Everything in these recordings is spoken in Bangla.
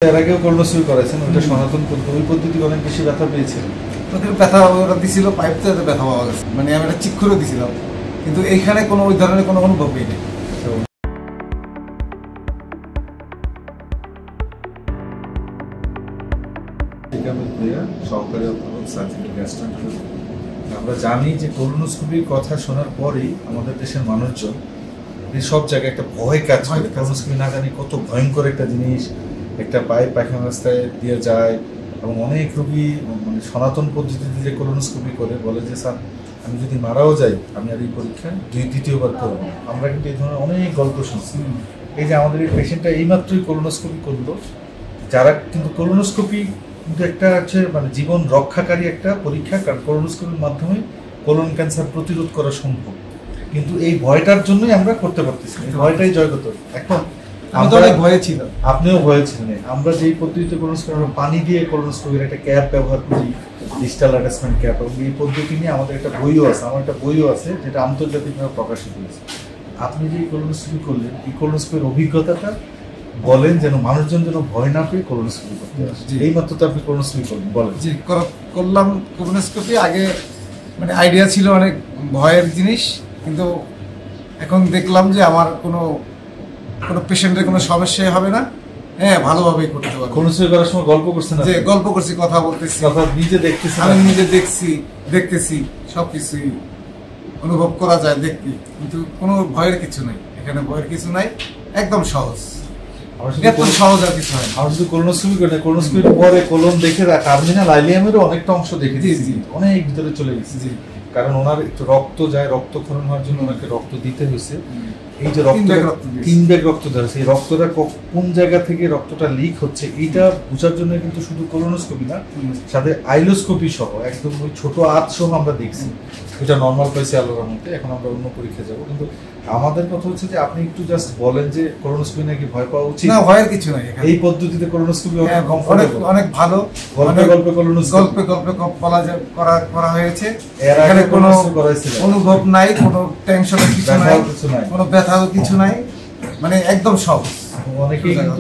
এর আগেও কর্ণসূচি করেছেন, ওটা সনাতন পদ্ধতি, ওই পদ্ধতি অনেক বেশি ব্যথা পেয়েছিলেন। ওদের ব্যথা ওরা দিছিল, পাইপতে ব্যথা পাওয়া গেছে, মানে আমি একটা চিক করে দিছিলাম, কিন্তু এইখানে কোনো ওই ধরনের কোনো অনুভব নেই। সহকারী অধ্যাপক সার্জিক্যাল গ্যাস্ট্রোএন্টারোলজি। আমরা জানি যে কোলোনোস্কোপির কথা শোনার পরেই আমাদের দেশের মানুষজন সব জায়গায় একটা ভয় কাজ করে। কোলোনোস্কোপি না জানি কত ভয়ঙ্কর একটা জিনিস, একটা পাইপ পায়খানা রাস্তায় দিয়ে যায়, এবং অনেক রোগী মানে সনাতন পদ্ধতিতে যে কোলোনোস্কোপি করে বলে যে স্যার আমি যদি মারাও যাই আমি আর এই পরীক্ষা দ্বিতীয়বার করবো। আমরা কিন্তু এই ধরনের অনেক গল্প শুনছি। এই যে আমাদের এই পেশেন্টটা এইমাত্রই কোলোনোস্কোপি করলো, যারা কিন্তু কোলোনোস্কোপি কিন্তু একটা হচ্ছে মানে জীবন রক্ষাকারী একটা পরীক্ষা, কারণ কোলোনোস্কোপির মাধ্যমে কোলন ক্যান্সার প্রতিরোধ করা সম্ভব। কিন্তু এই ভয়টার জন্যই আমরা করতে পারতেছি, এই ভয়টাই জয় করতে হবে। এখন আমরা অনেক ভয়ে ছিলাম, আপনিও ভয়ে ছিলেন। আমরা যেই পদ্ধতিতে কোলোনোস্কোপি, আমরা পানি দিয়ে কোলোনোস্কোপির একটা ক্যাপ ব্যবহার করি, ডিজিটাল অ্যাটাচমেন্ট ক্যাপ, এবং এই পদ্ধতি নিয়ে আমাদের একটা বইও আছে, আমার একটা বইও আছে যেটা আন্তর্জাতিকভাবে প্রকাশিত হয়েছে। আপনি যে কোলোনোস্কোপি করলেন, এই কোলোনোস্কোপির অভিজ্ঞতাটা বলেন, যেন মানুষজন যেন ভয় না পেয়ে কোলোনোস্কোপি করতে আসে। এই মাত্র তো আপনি কোলোনোস্কোপি করলেন, বলেন। জি, করলাম কোলোনোস্কোপি। আগে মানে আইডিয়া ছিল অনেক ভয়ের জিনিস, কিন্তু এখন দেখলাম যে আমার কোনো পেশেন্টের কোনো সমস্যাই হবে না। হ্যাঁ, ভালোভাবেই করতে পারবো। কোলোনোস্কোপি করার সময় গল্প করছেন? যে গল্প করছি, কথা বলতেছি, কথা নিজে দেখতেছি, আমি নিজে দেখতেছি, সবকিছুই অনুভব করা যায় দেখতে, কিন্তু কোনো ভয়ের কিছু নাই। এখানে ভয়ের কিছু নাই, একদম সহজ, একদম সহজ আর কিছু হয়। আমরা শুধু কোলোনোস্কোপি করি না, কোলোনোস্কোপির পরে কোলন দেখে টার্মিনাল আইলিয়ামেরও অনেকটা অংশ দেখে দিয়েছি, অনেক ভিতরে চলে গেছে। কারণ ওনার একটু রক্ত যায়, রক্তক্ষরণ হওয়ার জন্য ওনাকে রক্ত দিতে হয়েছে। এই যে রক্ত 3 ব্যাগ রক্ত দেওয়া, সেই রক্তটা কোন জায়গা থেকে রক্তটা লিক হচ্ছে এইটা বোঝার জন্য কিন্তু শুধু কোলোনোস্কোপি না, সাথে আইলোস্কোপি সহ একদম ওই ছোট আঁত সহ আমরা দেখছি। এটা নর্মাল পাইছি আল্লাহর মধ্যে। এখন আমরা অন্য পরীক্ষা যাবো, কিন্তু আমাদের কথা হচ্ছে যে আপনি একটু জাস্ট বলেন যে কোলোনোস্কোপি নাকি ভয় পাওয়া উচিত না। ভয়ের কিছু নাই, এই পদ্ধতিতে কোলোনোস্কোপি অনেক ভালো, গল্পে কোলোনোস্কোপি করা হয়েছে। এখানে কোনো অনুভব নাই, কোনো টেনশনের কিছু নাই, কোনো ব্যথাও কিছু নাই, মানে একদম সহজ। অনেকেই কিন্তু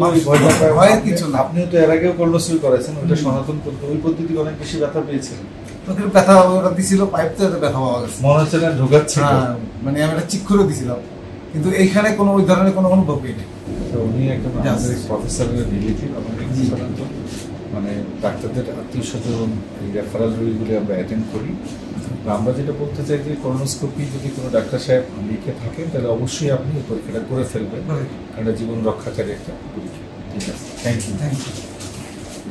ভয়ের কিছু না। আপনিও তো এর আগেও কোলোনোস্কোপি করেছেন, ওটা সনাতন পদ্ধতি, ওই পদ্ধতি অনেক বেশি ব্যথা পেয়েছিলেন। ওদের ব্যথা ওরা দিছিল, পাইপতে ব্যথা পাওয়া গেছে, মনে হচ্ছে না ঢোকাচ্ছে, মানে আমি একটা চিক করে দিছিলাম, কিন্তু এইখানে কোনো ওই ধরনের কোনো অনুভবই নেই। তো উনি একদম আমাদের প্রফেসরের রিলেটিভ, আমাদের সাধারণত মানে ডাক্তারদের আত্মীয় স্বজন এই রেফারেল রোগীগুলি আমরা অ্যাটেন্ড করি। আমরা যেটা বলতে চাই যে কোলোনোস্কোপি যদি কোনো ডাক্তার সাহেব লিখে থাকেন তাহলে অবশ্যই আপনি এই পরীক্ষাটা করে ফেলবেন, কারণ এটা জীবন রক্ষাকারী একটা পরীক্ষা। ঠিক আছে, থ্যাংক ইউ।